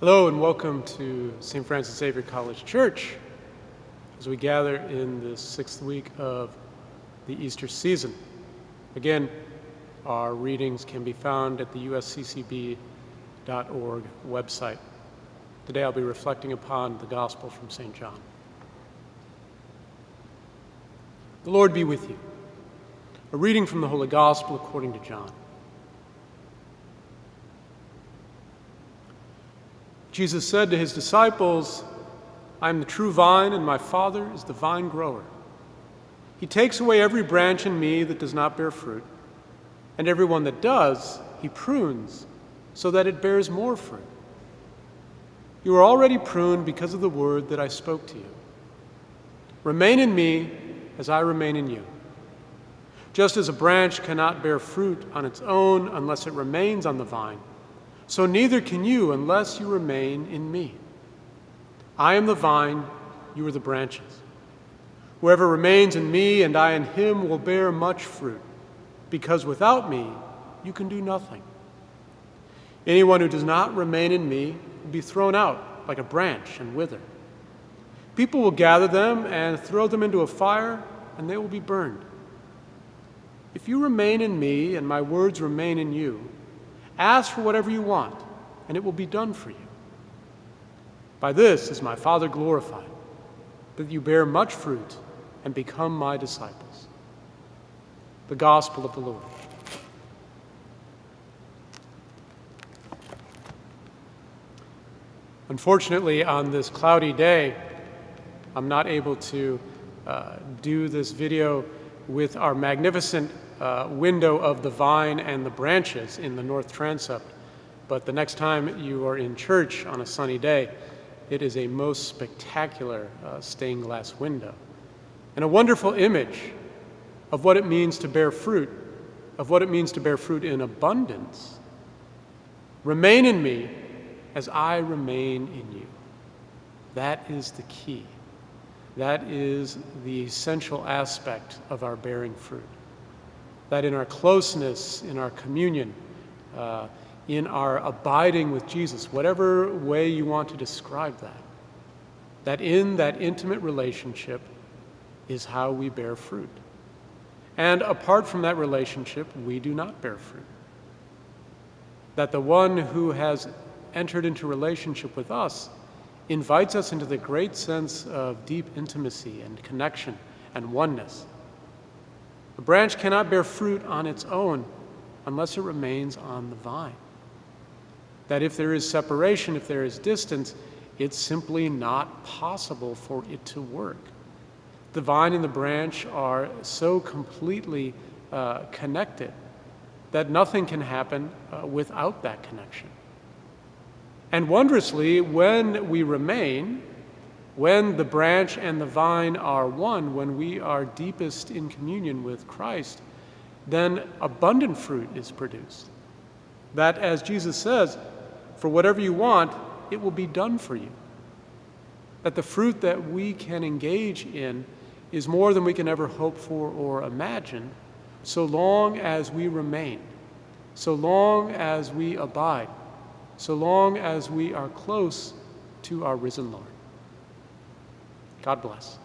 Hello and welcome to St. Francis Xavier College Church as we gather in this sixth week of the Easter season. Again, our readings can be found at the usccb.org website. Today I'll be reflecting upon the Gospel from St. John. The Lord be with you. A reading from the Holy Gospel according to John. Jesus said to his disciples, "I am the true vine, and my Father is the vine grower. He takes away every branch in me that does not bear fruit, and every one that does, he prunes, so that it bears more fruit. You are already pruned because of the word that I spoke to you. Remain in me as I remain in you. Just as a branch cannot bear fruit on its own unless it remains on the vine, so neither can you unless you remain in me. I am the vine, you are the branches. Whoever remains in me and I in him will bear much fruit, because without me you can do nothing. Anyone who does not remain in me will be thrown out like a branch and wither. People will gather them and throw them into a fire, and they will be burned. If you remain in me and my words remain in you, ask for whatever you want, and it will be done for you. By this is my Father glorified, that you bear much fruit and become my disciples." The Gospel of the Lord. Unfortunately, on this cloudy day, I'm not able to do this video with our magnificent window of the vine and the branches in the north transept. But the next time you are in church on a sunny day, it is a most spectacular stained glass window. And a wonderful image of what it means to bear fruit, of what it means to bear fruit in abundance. Remain in me as I remain in you. That is the key. That is the essential aspect of our bearing fruit. That in our closeness, in our communion, in our abiding with Jesus, whatever way you want to describe that, that in that intimate relationship is how we bear fruit. And apart from that relationship, we do not bear fruit. That the one who has entered into relationship with us invites us into the great sense of deep intimacy and connection and oneness. A branch cannot bear fruit on its own unless it remains on the vine. That if there is separation, if there is distance, it's simply not possible for it to work. The vine and the branch are so completely connected that nothing can happen without that connection. And wondrously, when we remain, when the branch and the vine are one, when we are deepest in communion with Christ, then abundant fruit is produced. That, as Jesus says, for whatever you want, it will be done for you. That the fruit that we can engage in is more than we can ever hope for or imagine, so long as we remain, so long as we abide, so long as we are close to our risen Lord. God bless.